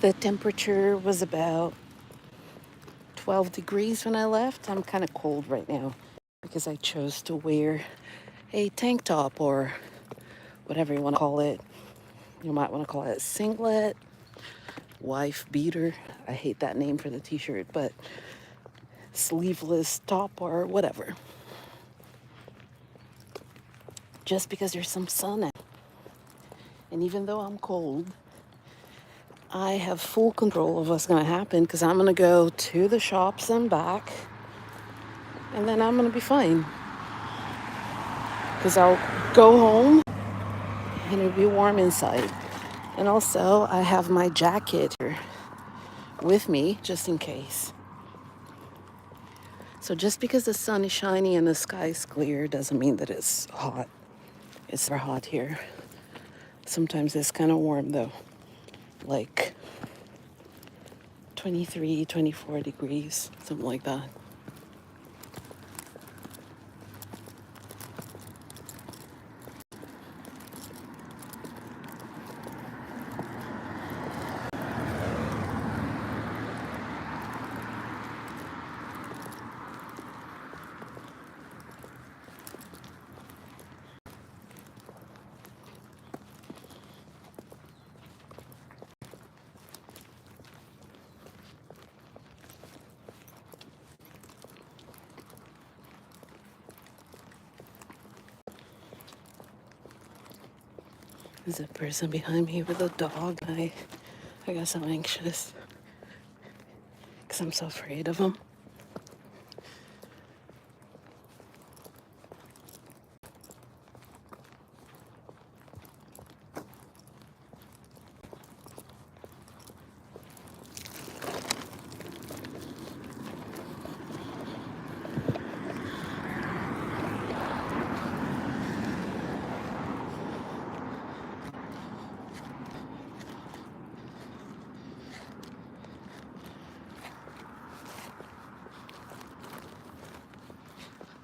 The temperature was about 12 degrees when I left. I'm kind of cold right now because I chose to wear a tank top or whatever you want to call it. You might want to call it a singlet, wife beater. I hate that name for the t-shirt, but sleeveless top or whatever. Just because there's some sun out. And even though I'm cold, I have full control of what's going to happen because I'm going to go to the shops and back, and then I'm going to be fine. Because I'll go home and it'll be warm inside. And also, I have my jacket with me just in case. So just because the sun is shining and the sky is clear doesn't mean that it's hot. It's very hot here. Sometimes it's kind of warm though, like 23, 24 degrees, something like that. There's a person behind me with a dog. I guess I'm anxious because I'm so afraid of him.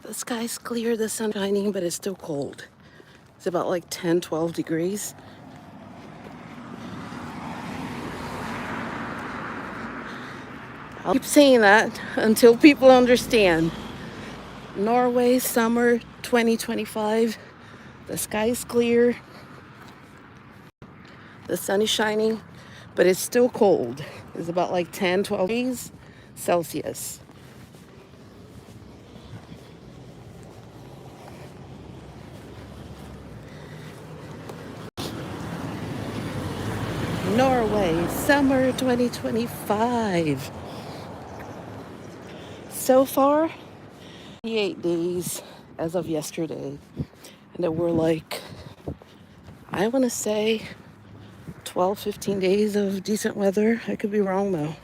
The sky's clear, the sun's shining, but it's still cold. It's about like 10, 12 degrees. I'll keep saying that until people understand. Norway, summer 2025. The sky is clear. The sun is shining, but it's still cold. It's about like 10, 12 degrees Celsius. Norway, summer 2025. So far, 28 days as of yesterday. And there were like, I want to say 12, 15 days of decent weather. I could be wrong though.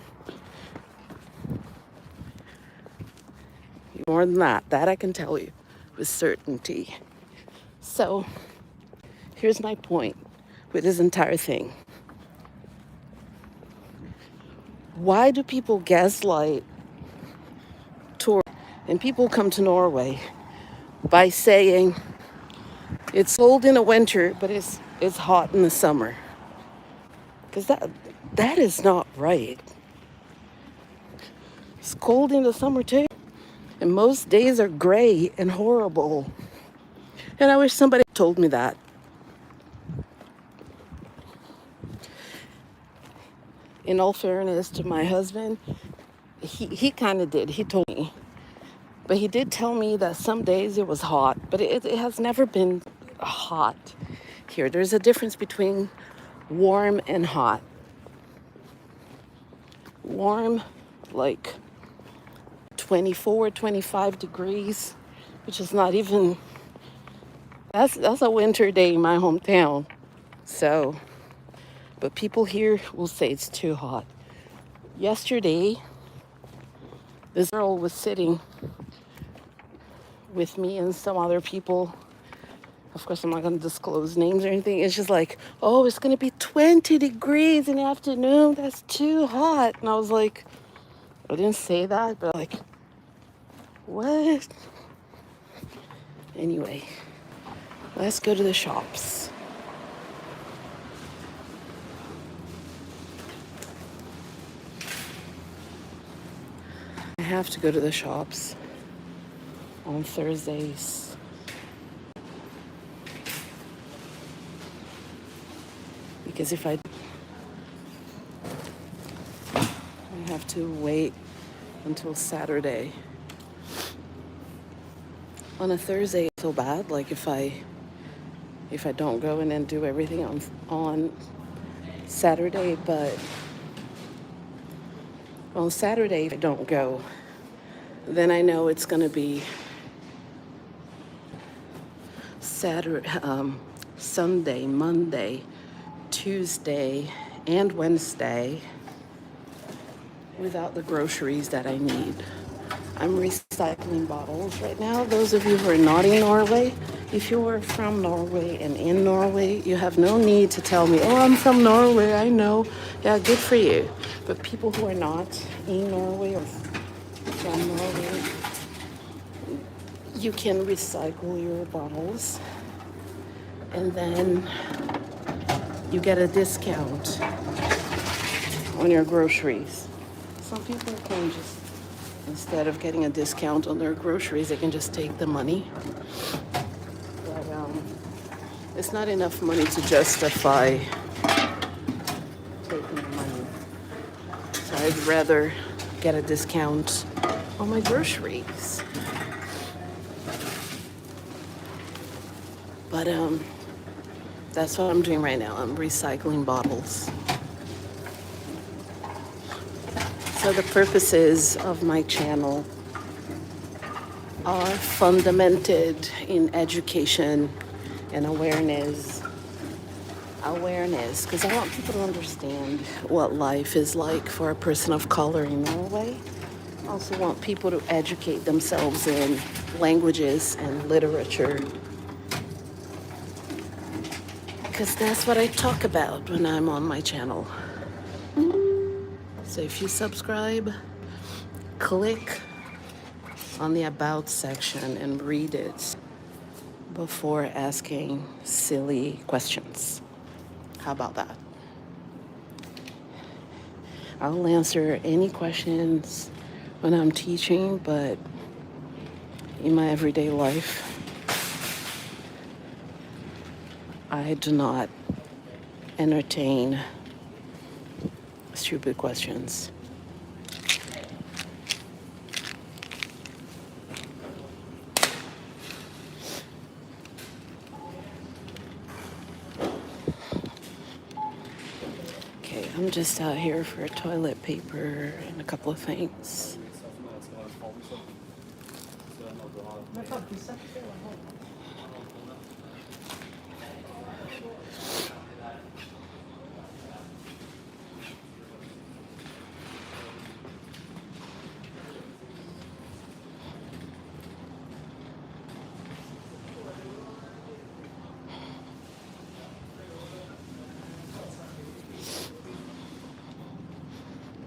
More than that, that I can tell you with certainty. So here's my point with this entire thing. Why do people gaslight tour and people come to Norway by saying it's cold in the winter, but it's hot in the summer? Because that is not right. It's cold in the summer too, and most days are gray and horrible. And I wish somebody told me that. In all fairness to my husband, he kind of did. He told me. But he did tell me that some days it was hot, but it has never been hot here. There's a difference between warm and hot. Warm, like 24, 25 degrees, which is not even, that's a winter day in my hometown. So, but people here will say it's too hot. Yesterday, this girl was sitting with me and some other people. Of course, I'm not going to disclose names or anything. It's just like, oh, it's going to be 20 degrees in the afternoon. That's too hot. And I was like, I didn't say that, but like, what? Anyway, let's go to the shops. have to go to the shops on Thursdays. Because if I have to wait until Saturday. On a Thursday, it's so bad. Like if I don't go in and do everything on Saturday, but on Saturday if I don't go, then I know it's gonna be Saturday, Sunday, Monday, Tuesday, and Wednesday without the groceries that I need. I'm recycling bottles right now. Those of you who are not in Norway, if you are from Norway and in Norway, you have no need to tell me, oh, I'm from Norway, I know. Yeah, good for you. But people who are not in Norway or from Norway, you can recycle your bottles and then you get a discount on your groceries. Some people can just, instead of getting a discount on their groceries, they can just take the money. But it's not enough money to justify taking the money. So I'd rather get a discount on my groceries. But that's what I'm doing right now. I'm recycling bottles. So the purposes of my channel are fundamented in education and awareness, because I want people to understand what life is like for a person of color in Norway. I also want people to educate themselves in languages and literature, because that's what I talk about when I'm on my channel. So if you subscribe, click on the About section and read it before asking silly questions. How about that? I'll answer any questions when I'm teaching, but in my everyday life, I do not entertain stupid questions. Okay, I'm just out here for toilet paper and a couple of things.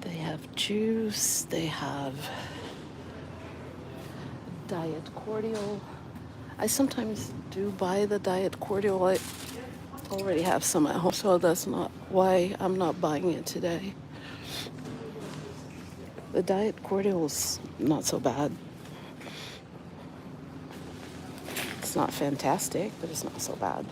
They have juice, they have diet cordial. I sometimes do buy the diet cordial. I already have some at home, so that's not why I'm not buying it today. The diet cordial's not so bad. It's not fantastic, but it's not so bad.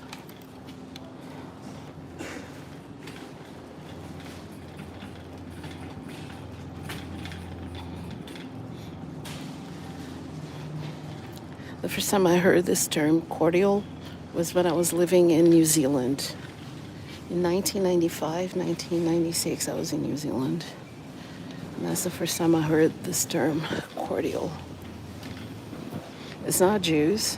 The first time I heard this term, cordial, was when I was living in New Zealand. In 1995, 1996, I was in New Zealand. And that's the first time I heard this term, cordial. It's not juice.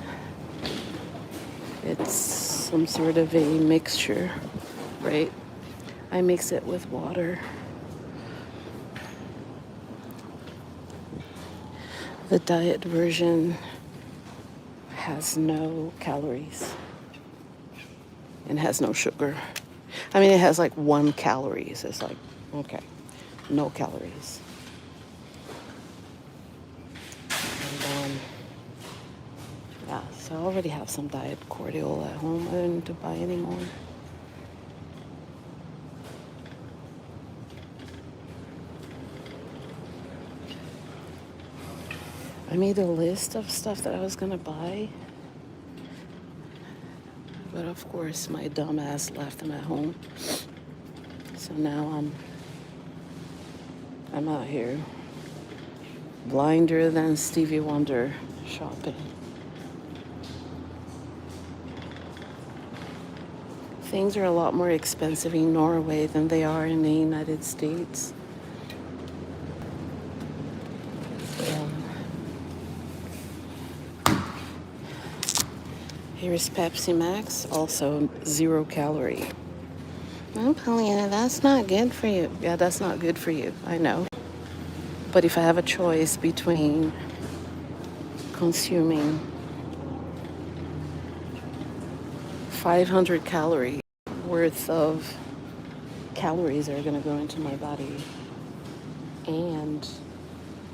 It's some sort of a mixture, right? I mix it with water. The diet version has no calories and has no sugar. I mean, it has like 1 calorie. So it's like, okay, no calories. And yeah, so I already have some diet cordial at home. I don't need to buy any more. I made a list of stuff that I was gonna buy, but of course my dumb ass left them at home. So now I'm out here blinder than Stevie Wonder shopping. Things are a lot more expensive in Norway than they are in the United States. Here's Pepsi Max, also 0 calorie. Oh, Pollyanna, that's not good for you. Yeah, that's not good for you, I know. But if I have a choice between consuming 500 calories worth of calories that are going to go into my body, and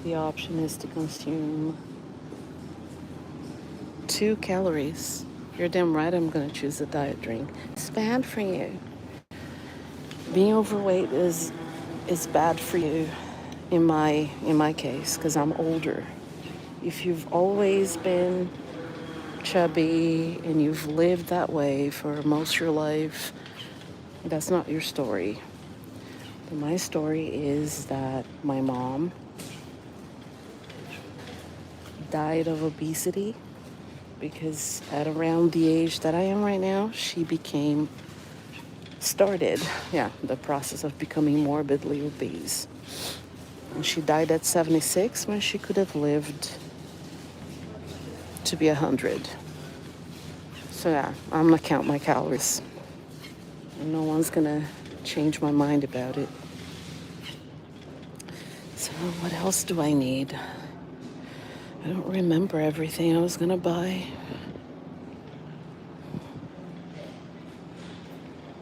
the option is to consume 2 calories, you're damn right I'm going to choose a diet drink. It's bad for you. Being overweight is bad for you in my case, because I'm older. If you've always been chubby and you've lived that way for most of your life, that's not your story. My story is that my mom died of obesity because at around the age that I am right now, she started the process of becoming morbidly obese. And she died at 76 when she could have lived to be 100. So I'm gonna count my calories. And no one's gonna change my mind about it. So what else do I need? I don't remember everything I was gonna buy.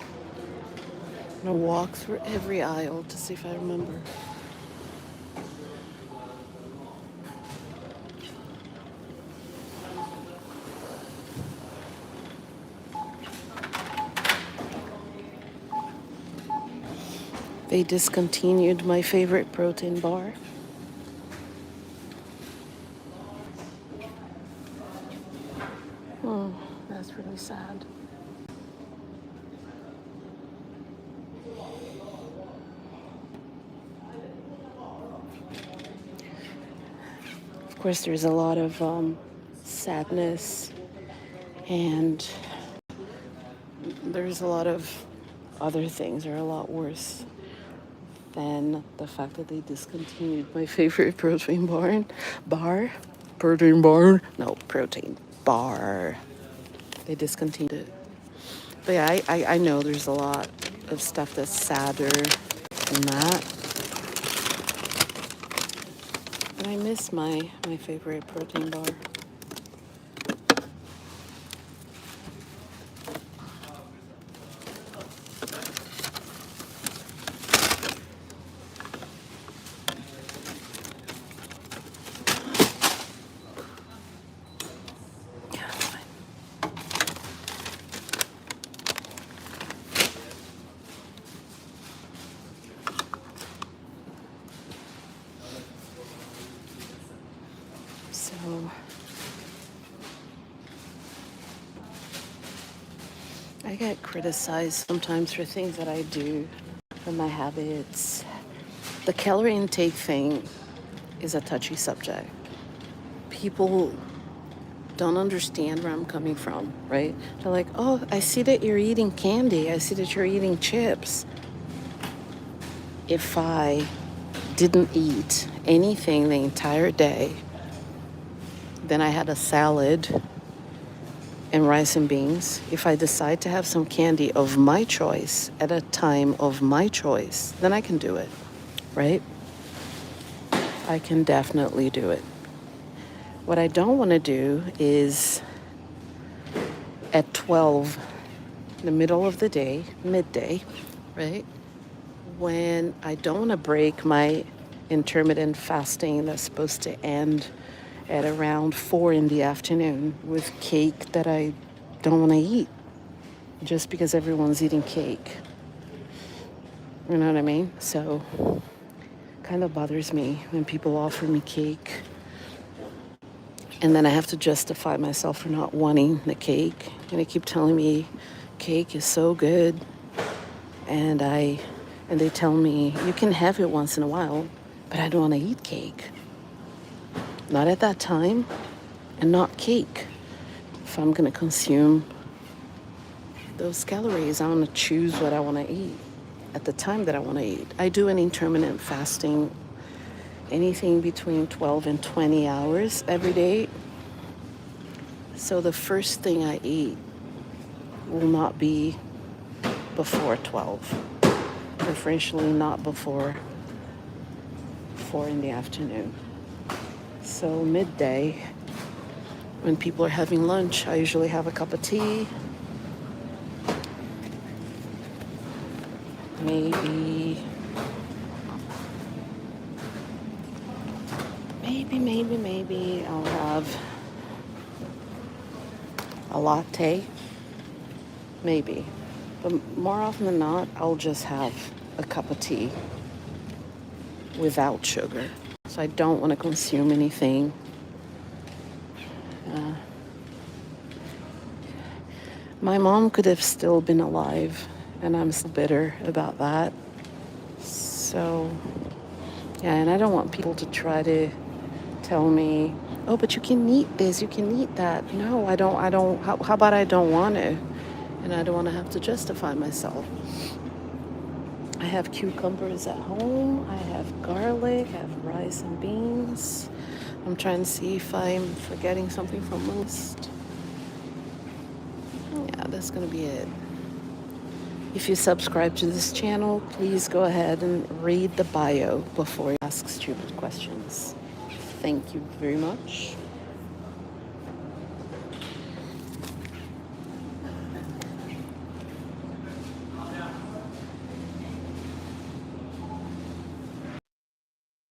I'm gonna walk through every aisle to see if I remember. They discontinued my favorite protein bar. That's really sad. Of course, there's a lot of sadness, and there's a lot of other things that are a lot worse than the fact that they discontinued my favorite protein bar. Protein bar. They discontinued it. But yeah, I know there's a lot of stuff that's sadder than that. But I miss my favorite protein bar. So I get criticized sometimes for things that I do, for my habits. The calorie intake thing is a touchy subject. People don't understand where I'm coming from, right? They're like, oh, I see that you're eating candy. I see that you're eating chips. If I didn't eat anything the entire day, then I had a salad and rice and beans. If I decide to have some candy of my choice at a time of my choice, then I can do it, right? I can definitely do it. What I don't want to do is at 12, in the middle of the day, midday, right? When I don't want to break my intermittent fasting that's supposed to end at around 4 in the afternoon with cake that I don't want to eat just because everyone's eating cake. You know what I mean? So kind of bothers me when people offer me cake And then I have to justify myself for not wanting the cake. And they keep telling me cake is so good. And they tell me you can have it once in a while, but I don't want to eat cake. Not at that time, and not cake. If I'm going to consume those calories, I want to choose what I want to eat at the time that I want to eat. I do an intermittent fasting, anything between 12 and 20 hours every day. So the first thing I eat will not be before 12, preferentially not before 4 in the afternoon. So midday, when people are having lunch, I usually have a cup of tea, maybe I'll have a latte, maybe. But more often than not, I'll just have a cup of tea without sugar. So I don't want to consume anything. My mom could have still been alive, and I'm still bitter about that. So, yeah, and I don't want people to try to tell me, oh, but you can eat this, you can eat that. No, I don't, how about I don't want to? And I don't want to have to justify myself. I have cucumbers at home, I have garlic, I have rice and beans. I'm trying to see if I'm forgetting something from the list. Yeah, that's gonna be it. If you subscribe to this channel, please go ahead and read the bio before you ask stupid questions. Thank you very much.